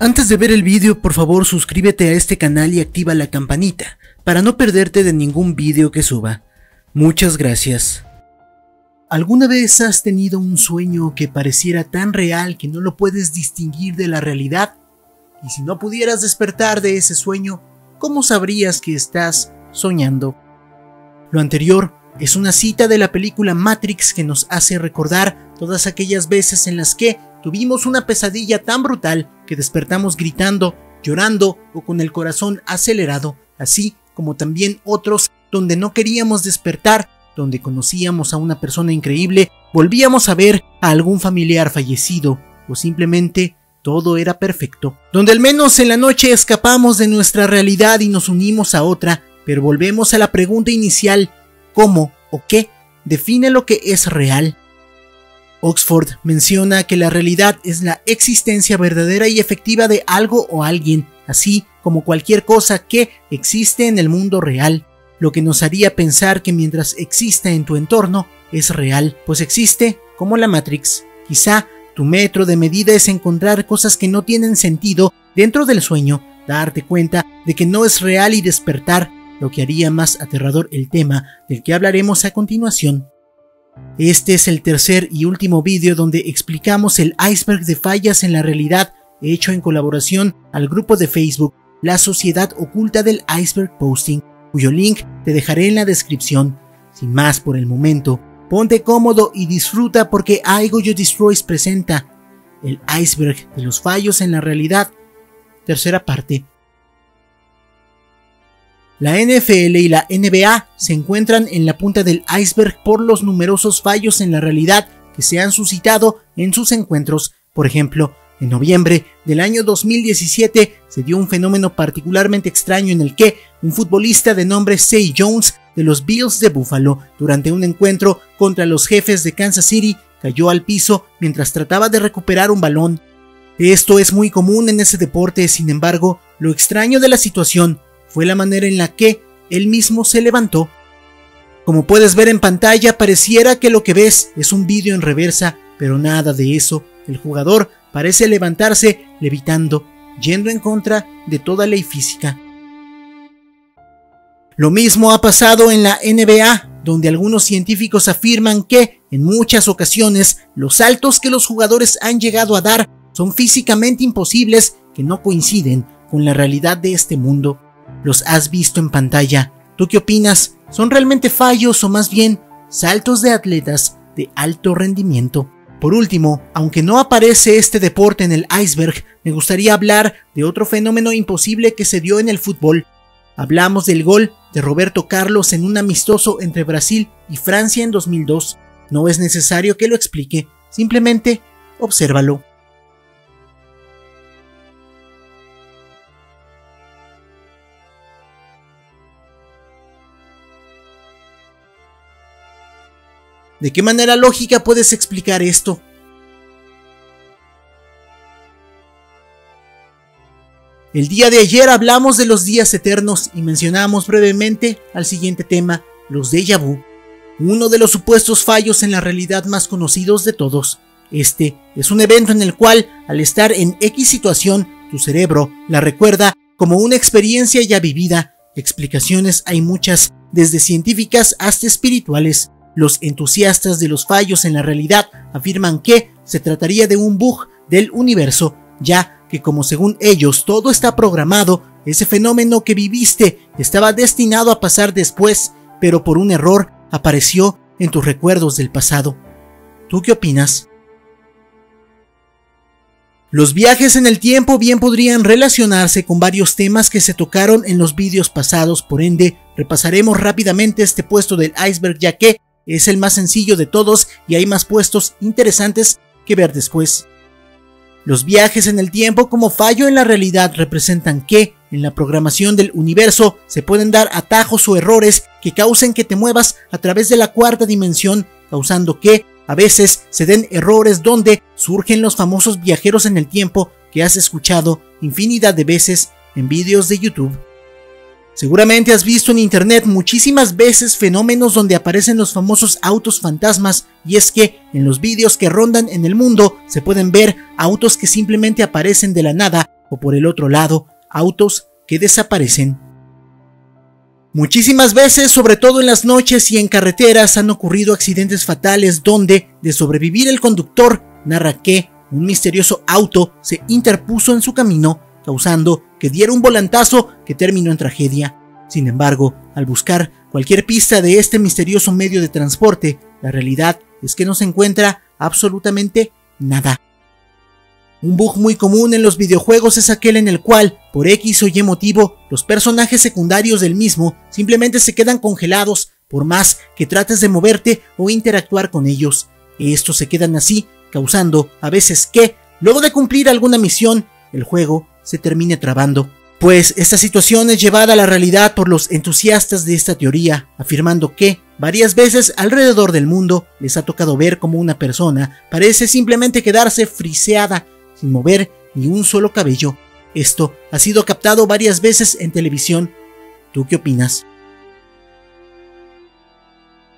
Antes de ver el vídeo, por favor suscríbete a este canal y activa la campanita para no perderte de ningún vídeo que suba. Muchas gracias. ¿Alguna vez has tenido un sueño que pareciera tan real que no lo puedes distinguir de la realidad? Y si no pudieras despertar de ese sueño, ¿cómo sabrías que estás soñando? Lo anterior es una cita de la película Matrix que nos hace recordar todas aquellas veces en las que tuvimos una pesadilla tan brutal que despertamos gritando, llorando o con el corazón acelerado, así como también otros donde no queríamos despertar, donde conocíamos a una persona increíble, volvíamos a ver a algún familiar fallecido o simplemente todo era perfecto, donde al menos en la noche escapamos de nuestra realidad y nos unimos a otra, pero volvemos a la pregunta inicial: ¿cómo o qué define lo que es real? Oxford menciona que la realidad es la existencia verdadera y efectiva de algo o alguien, así como cualquier cosa que existe en el mundo real, lo que nos haría pensar que mientras exista en tu entorno es real, pues existe como la Matrix. Quizá tu metro de medida es encontrar cosas que no tienen sentido dentro del sueño, darte cuenta de que no es real y despertar, lo que haría más aterrador el tema del que hablaremos a continuación. Este es el tercer y último vídeo donde explicamos el iceberg de fallas en la realidad hecho en colaboración al grupo de Facebook La Sociedad Oculta del Iceberg Posting, cuyo link te dejaré en la descripción. Sin más por el momento, ponte cómodo y disfruta porque iGoyo Destroys presenta el iceberg de los fallos en la realidad, tercera parte. La NFL y la NBA se encuentran en la punta del iceberg por los numerosos fallos en la realidad que se han suscitado en sus encuentros. Por ejemplo, en noviembre del año 2017 se dio un fenómeno particularmente extraño en el que un futbolista de nombre Zay Jones de los Bills de Buffalo, durante un encuentro contra los Jefes de Kansas City, cayó al piso mientras trataba de recuperar un balón. Esto es muy común en ese deporte, sin embargo, lo extraño de la situación fue la manera en la que él mismo se levantó. Como puedes ver en pantalla, pareciera que lo que ves es un vídeo en reversa, pero nada de eso. El jugador parece levantarse levitando, yendo en contra de toda ley física. Lo mismo ha pasado en la NBA, donde algunos científicos afirman que, en muchas ocasiones, los saltos que los jugadores han llegado a dar son físicamente imposibles, que no coinciden con la realidad de este mundo. Los has visto en pantalla. ¿Tú qué opinas? ¿Son realmente fallos o más bien saltos de atletas de alto rendimiento? Por último, aunque no aparece este deporte en el iceberg, me gustaría hablar de otro fenómeno imposible que se dio en el fútbol. Hablamos del gol de Roberto Carlos en un amistoso entre Brasil y Francia en 2002. No es necesario que lo explique, simplemente obsérvalo. ¿De qué manera lógica puedes explicar esto? El día de ayer hablamos de los días eternos y mencionamos brevemente al siguiente tema, los déjà vu, uno de los supuestos fallos en la realidad más conocidos de todos. Este es un evento en el cual, al estar en X situación, tu cerebro la recuerda como una experiencia ya vivida. Explicaciones hay muchas, desde científicas hasta espirituales. Los entusiastas de los fallos en la realidad afirman que se trataría de un bug del universo, ya que como según ellos todo está programado, ese fenómeno que viviste estaba destinado a pasar después, pero por un error apareció en tus recuerdos del pasado. ¿Tú qué opinas? Los viajes en el tiempo bien podrían relacionarse con varios temas que se tocaron en los vídeos pasados, por ende repasaremos rápidamente este puesto del iceberg ya que es el más sencillo de todos y hay más puestos interesantes que ver después. Los viajes en el tiempo como fallo en la realidad representan que en la programación del universo se pueden dar atajos o errores que causen que te muevas a través de la cuarta dimensión, causando que a veces se den errores donde surgen los famosos viajeros en el tiempo que has escuchado infinidad de veces en vídeos de YouTube. Seguramente has visto en internet muchísimas veces fenómenos donde aparecen los famosos autos fantasmas, y es que en los vídeos que rondan en el mundo se pueden ver autos que simplemente aparecen de la nada o por el otro lado, autos que desaparecen. Muchísimas veces, sobre todo en las noches y en carreteras, han ocurrido accidentes fatales donde, de sobrevivir el conductor, narra que un misterioso auto se interpuso en su camino, causando que diera un volantazo que terminó en tragedia. Sin embargo, al buscar cualquier pista de este misterioso medio de transporte, la realidad es que no se encuentra absolutamente nada. Un bug muy común en los videojuegos es aquel en el cual, por X o Y motivo, los personajes secundarios del mismo simplemente se quedan congelados por más que trates de moverte o interactuar con ellos. Estos se quedan así, causando a veces que, luego de cumplir alguna misión, el juego se termine trabando. Pues esta situación es llevada a la realidad por los entusiastas de esta teoría, afirmando que varias veces alrededor del mundo les ha tocado ver cómo una persona parece simplemente quedarse friseada, sin mover ni un solo cabello. Esto ha sido captado varias veces en televisión. ¿Tú qué opinas?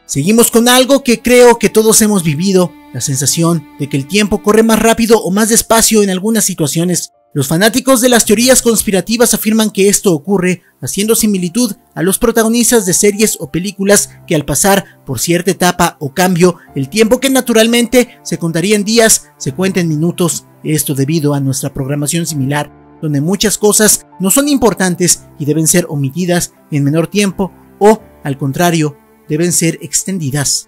Seguimos con algo que creo que todos hemos vivido, la sensación de que el tiempo corre más rápido o más despacio en algunas situaciones. Los fanáticos de las teorías conspirativas afirman que esto ocurre haciendo similitud a los protagonistas de series o películas que al pasar por cierta etapa o cambio, el tiempo que naturalmente se contaría en días se cuenta en minutos. Esto debido a nuestra programación similar, donde muchas cosas no son importantes y deben ser omitidas en menor tiempo o, al contrario, deben ser extendidas.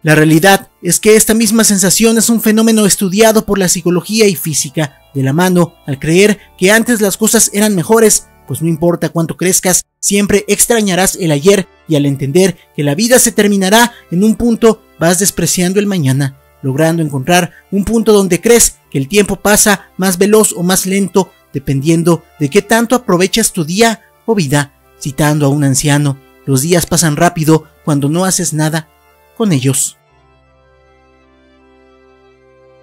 La realidad es que esta misma sensación es un fenómeno estudiado por la psicología y física, de la mano al creer que antes las cosas eran mejores, pues no importa cuánto crezcas, siempre extrañarás el ayer, y al entender que la vida se terminará en un punto, vas despreciando el mañana, logrando encontrar un punto donde crees que el tiempo pasa más veloz o más lento, dependiendo de qué tanto aprovechas tu día o vida. Citando a un anciano, los días pasan rápido cuando no haces nada con ellos.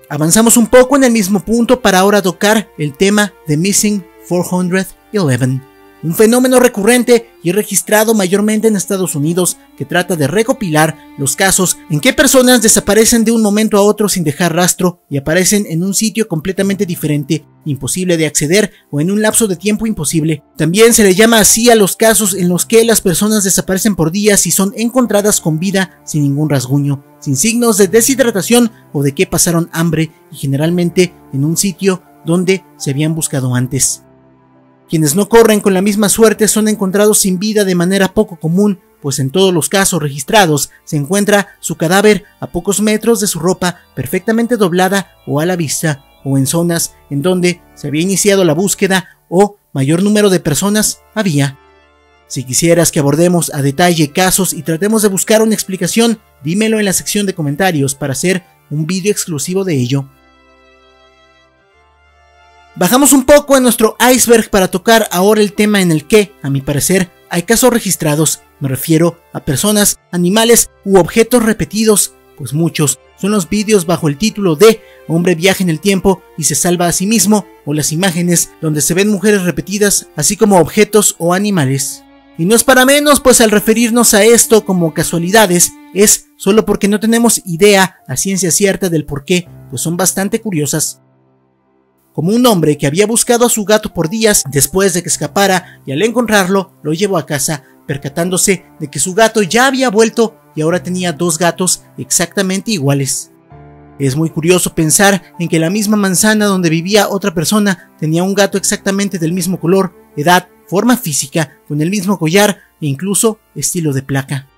Avanzamos un poco en el mismo punto para ahora tocar el tema de Missing 411, un fenómeno recurrente y registrado mayormente en Estados Unidos que trata de recopilar los casos en que personas desaparecen de un momento a otro sin dejar rastro y aparecen en un sitio completamente diferente, imposible de acceder o en un lapso de tiempo imposible. También se le llama así a los casos en los que las personas desaparecen por días y son encontradas con vida sin ningún rasguño, sin signos de deshidratación o de que pasaron hambre, y generalmente en un sitio donde se habían buscado antes. Quienes no corren con la misma suerte son encontrados sin vida de manera poco común, pues en todos los casos registrados se encuentra su cadáver a pocos metros de su ropa perfectamente doblada o a la vista, o en zonas en donde se había iniciado la búsqueda o mayor número de personas había. Si quisieras que abordemos a detalle casos y tratemos de buscar una explicación, dímelo en la sección de comentarios para hacer un vídeo exclusivo de ello. Bajamos un poco en nuestro iceberg para tocar ahora el tema en el que, a mi parecer, hay casos registrados. Me refiero a personas, animales u objetos repetidos, pues muchos son los vídeos bajo el título de "Hombre viaja en el tiempo y se salva a sí mismo", o las imágenes donde se ven mujeres repetidas, así como objetos o animales. Y no es para menos, pues al referirnos a esto como casualidades, es solo porque no tenemos idea a ciencia cierta del por qué, pues son bastante curiosas. Como un hombre que había buscado a su gato por días después de que escapara y al encontrarlo lo llevó a casa, percatándose de que su gato ya había vuelto y ahora tenía dos gatos exactamente iguales. Es muy curioso pensar en que la misma manzana donde vivía otra persona tenía un gato exactamente del mismo color, edad, forma física, con el mismo collar e incluso estilo de placa.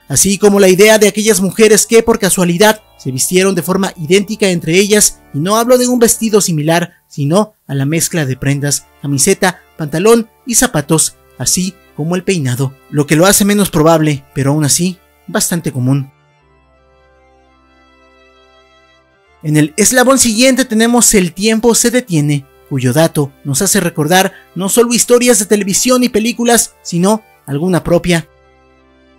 Así como la idea de aquellas mujeres que por casualidad se vistieron de forma idéntica entre ellas, y no hablo de un vestido similar, sino a la mezcla de prendas, camiseta, pantalón y zapatos, así como el peinado, lo que lo hace menos probable, pero aún así bastante común. En el eslabón siguiente tenemos El tiempo se detiene, cuyo dato nos hace recordar no solo historias de televisión y películas, sino alguna propia.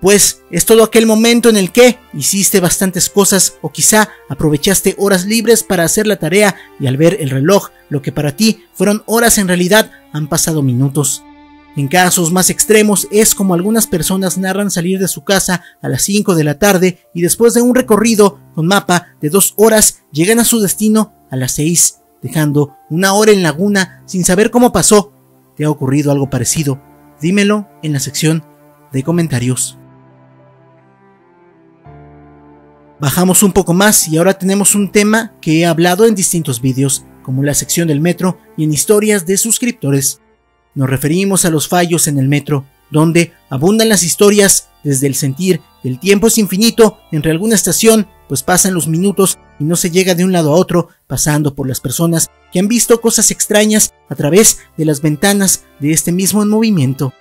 Pues es todo aquel momento en el que hiciste bastantes cosas o quizá aprovechaste horas libres para hacer la tarea y al ver el reloj, lo que para ti fueron horas en realidad han pasado minutos. En casos más extremos es como algunas personas narran salir de su casa a las 5 de la tarde y después de un recorrido con mapa de 2 horas llegan a su destino a las 6 dejando 1 hora en Laguna sin saber cómo pasó. ¿Te ha ocurrido algo parecido? Dímelo en la sección de comentarios. Bajamos un poco más y ahora tenemos un tema que he hablado en distintos vídeos, como la sección del metro y en historias de suscriptores. Nos referimos a los fallos en el metro, donde abundan las historias desde el sentir que el tiempo es infinito entre alguna estación, pues pasan los minutos y no se llega de un lado a otro, pasando por las personas que han visto cosas extrañas a través de las ventanas de este mismo en movimiento.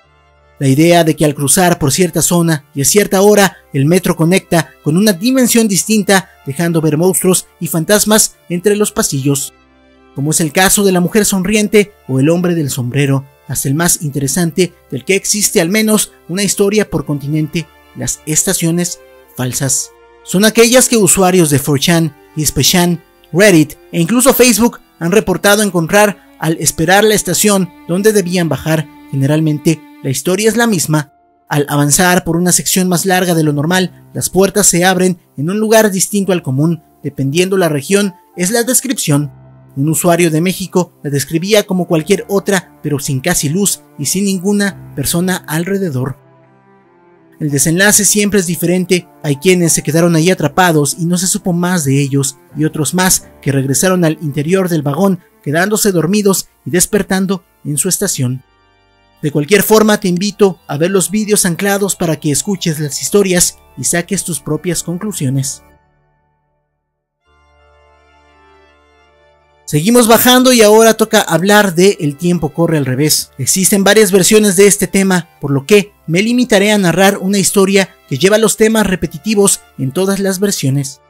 La idea de que al cruzar por cierta zona y a cierta hora el metro conecta con una dimensión distinta, dejando ver monstruos y fantasmas entre los pasillos, como es el caso de la mujer sonriente o el hombre del sombrero, hasta el más interesante del que existe al menos una historia por continente, las estaciones falsas. Son aquellas que usuarios de 4chan, Hispechan, Reddit e incluso Facebook han reportado encontrar al esperar la estación donde debían bajar. Generalmente la historia es la misma. Al avanzar por una sección más larga de lo normal, las puertas se abren en un lugar distinto al común, dependiendo la región, es la descripción. Un usuario de México la describía como cualquier otra, pero sin casi luz y sin ninguna persona alrededor. El desenlace siempre es diferente, hay quienes se quedaron ahí atrapados y no se supo más de ellos, y otros más que regresaron al interior del vagón, quedándose dormidos y despertando en su estación. De cualquier forma, te invito a ver los vídeos anclados para que escuches las historias y saques tus propias conclusiones. Seguimos bajando y ahora toca hablar de El tiempo corre al revés. Existen varias versiones de este tema, por lo que me limitaré a narrar una historia que lleva los temas repetitivos en todas las versiones.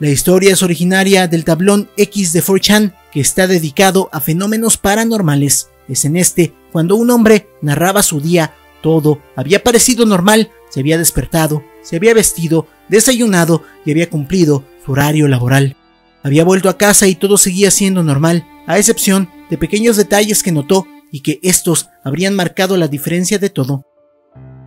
La historia es originaria del tablón X de 4chan, que está dedicado a fenómenos paranormales. Es en este cuando un hombre narraba su día. Todo había parecido normal, se había despertado, se había vestido, desayunado y había cumplido su horario laboral. Había vuelto a casa y todo seguía siendo normal, a excepción de pequeños detalles que notó y que estos habrían marcado la diferencia de todo.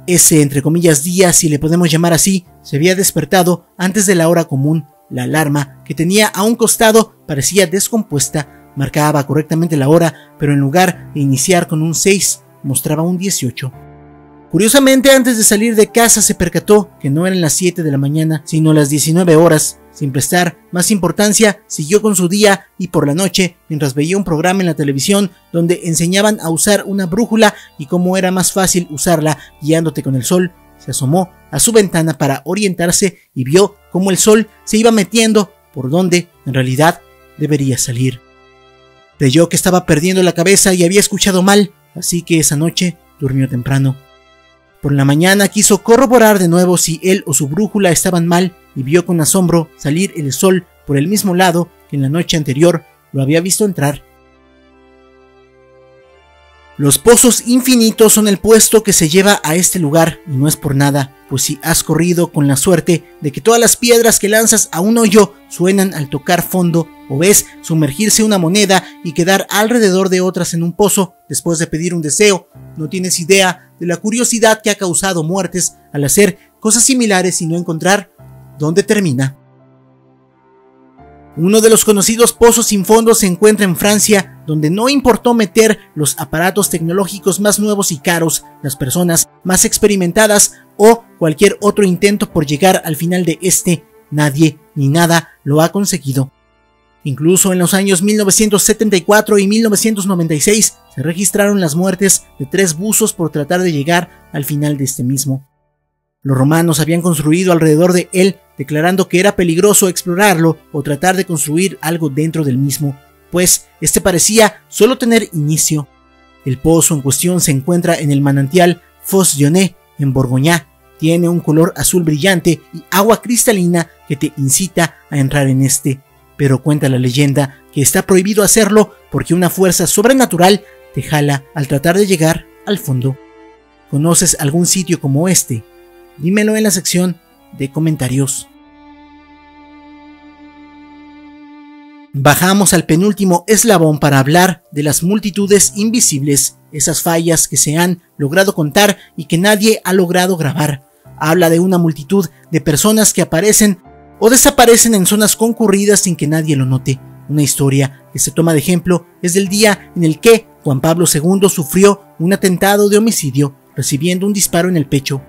Ese, entre comillas, día, si le podemos llamar así, se había despertado antes de la hora común. La alarma que tenía a un costado parecía descompuesta, marcaba correctamente la hora, pero en lugar de iniciar con un 6, mostraba un 18. Curiosamente, antes de salir de casa se percató que no eran las 7 de la mañana, sino las 19 horas. Sin prestar más importancia, siguió con su día y por la noche, mientras veía un programa en la televisión donde enseñaban a usar una brújula y cómo era más fácil usarla guiándote con el sol, se asomó a su ventana para orientarse y vio cómo el sol se iba metiendo por donde en realidad debería salir. Creyó que estaba perdiendo la cabeza y había escuchado mal, así que esa noche durmió temprano. Por la mañana quiso corroborar de nuevo si él o su brújula estaban mal y vio con asombro salir el sol por el mismo lado que en la noche anterior lo había visto entrar. Los pozos infinitos son el puesto que se lleva a este lugar y no es por nada, pues si has corrido con la suerte de que todas las piedras que lanzas a un hoyo suenan al tocar fondo, o ves sumergirse una moneda y quedar alrededor de otras en un pozo después de pedir un deseo, no tienes idea de la curiosidad que ha causado muertes al hacer cosas similares y no encontrar dónde termina. Uno de los conocidos pozos sin fondo se encuentra en Francia, donde no importó meter los aparatos tecnológicos más nuevos y caros, las personas más experimentadas o cualquier otro intento por llegar al final de este, nadie ni nada lo ha conseguido. Incluso en los años 1974 y 1996 se registraron las muertes de 3 buzos por tratar de llegar al final de este mismo. Los romanos habían construido alrededor de él, declarando que era peligroso explorarlo o tratar de construir algo dentro del mismo, pues este parecía solo tener inicio. El pozo en cuestión se encuentra en el manantial Fos-Dionnet, en Borgoña. Tiene un color azul brillante y agua cristalina que te incita a entrar en este, pero cuenta la leyenda que está prohibido hacerlo porque una fuerza sobrenatural te jala al tratar de llegar al fondo. ¿Conoces algún sitio como este? Dímelo en la sección de comentarios. Bajamos al penúltimo eslabón para hablar de las multitudes invisibles, esas fallas que se han logrado contar y que nadie ha logrado grabar. Habla de una multitud de personas que aparecen o desaparecen en zonas concurridas sin que nadie lo note. Una historia que se toma de ejemplo es del día en el que Juan Pablo II sufrió un atentado de homicidio, recibiendo un disparo en el pecho.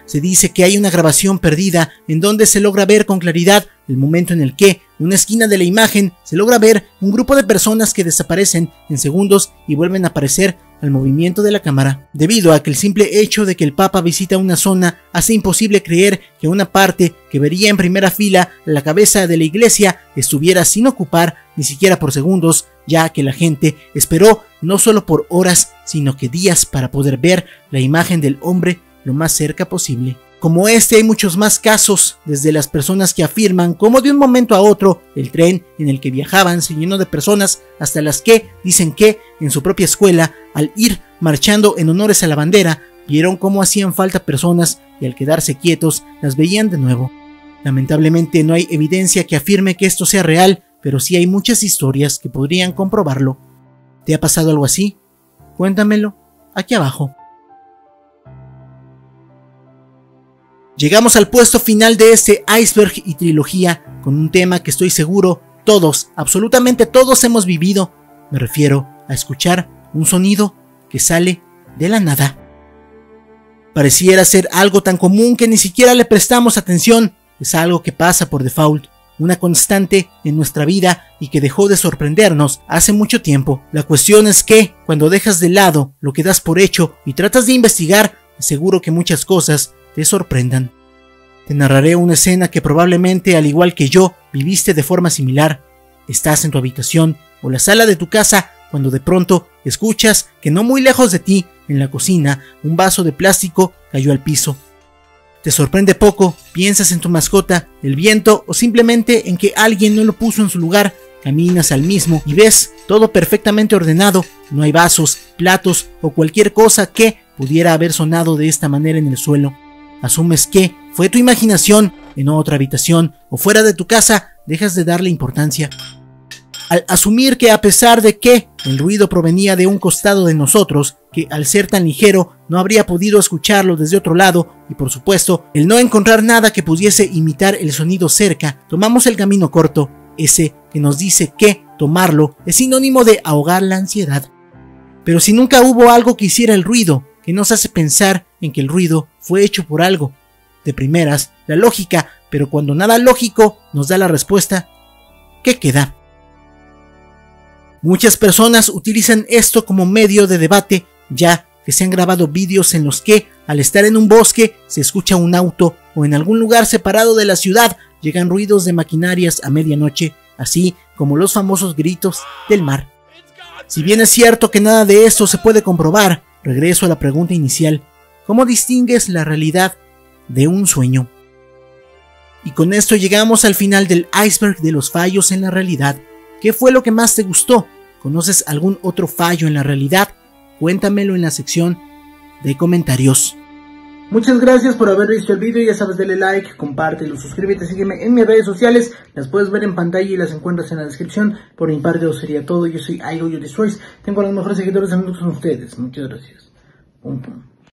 Se dice que hay una grabación perdida en donde se logra ver con claridad el momento en el que, en una esquina de la imagen, se logra ver un grupo de personas que desaparecen en segundos y vuelven a aparecer al movimiento de la cámara. Debido a que el simple hecho de que el Papa visita una zona hace imposible creer que una parte que vería en primera fila la cabeza de la iglesia estuviera sin ocupar ni siquiera por segundos, ya que la gente esperó no solo por horas, sino que días para poder ver la imagen del hombre lo más cerca posible. Como este hay muchos más casos, desde las personas que afirman cómo de un momento a otro el tren en el que viajaban se llenó de personas, hasta las que dicen que en su propia escuela, al ir marchando en honores a la bandera, vieron cómo hacían falta personas y al quedarse quietos las veían de nuevo. Lamentablemente no hay evidencia que afirme que esto sea real, pero sí hay muchas historias que podrían comprobarlo. ¿Te ha pasado algo así? Cuéntamelo aquí abajo. Llegamos al puesto final de este iceberg y trilogía con un tema que estoy seguro todos, absolutamente todos hemos vivido. Me refiero a escuchar un sonido que sale de la nada. Pareciera ser algo tan común que ni siquiera le prestamos atención. Es algo que pasa por default, una constante en nuestra vida y que dejó de sorprendernos hace mucho tiempo. La cuestión es que, cuando dejas de lado lo que das por hecho y tratas de investigar, seguro que muchas cosas te sorprendan. Te narraré una escena que probablemente, al igual que yo, viviste de forma similar. Estás en tu habitación o la sala de tu casa cuando de pronto escuchas que no muy lejos de ti, en la cocina, un vaso de plástico cayó al piso. Te sorprende poco, piensas en tu mascota, el viento o simplemente en que alguien no lo puso en su lugar. Caminas al mismo y ves todo perfectamente ordenado, no hay vasos, platos o cualquier cosa que pudiera haber sonado de esta manera en el suelo. Asumes que fue tu imaginación en otra habitación o fuera de tu casa, dejas de darle importancia. Al asumir que a pesar de que el ruido provenía de un costado de nosotros, que al ser tan ligero no habría podido escucharlo desde otro lado, y por supuesto el no encontrar nada que pudiese imitar el sonido cerca, tomamos el camino corto, ese que nos dice que tomarlo es sinónimo de ahogar la ansiedad. Pero si nunca hubo algo que hiciera el ruido, que nos hace pensar en que el ruido fue hecho por algo. De primeras, la lógica, pero cuando nada lógico nos da la respuesta, ¿qué queda? Muchas personas utilizan esto como medio de debate, ya que se han grabado vídeos en los que, al estar en un bosque, se escucha un auto o en algún lugar separado de la ciudad llegan ruidos de maquinarias a medianoche, así como los famosos gritos del mar. Si bien es cierto que nada de esto se puede comprobar, regreso a la pregunta inicial: ¿cómo distingues la realidad de un sueño? Y con esto llegamos al final del iceberg de los fallos en la realidad. ¿Qué fue lo que más te gustó? ¿Conoces algún otro fallo en la realidad? Cuéntamelo en la sección de comentarios. Muchas gracias por haber visto el video, ya sabes, dale like, compártelo, suscríbete, sígueme en mis redes sociales, las puedes ver en pantalla y las encuentras en la descripción. Por mi parte eso sería todo, yo soy iGoYoDestroys, tengo a los mejores seguidores del mundo con ustedes, muchas gracias. Pum, pum.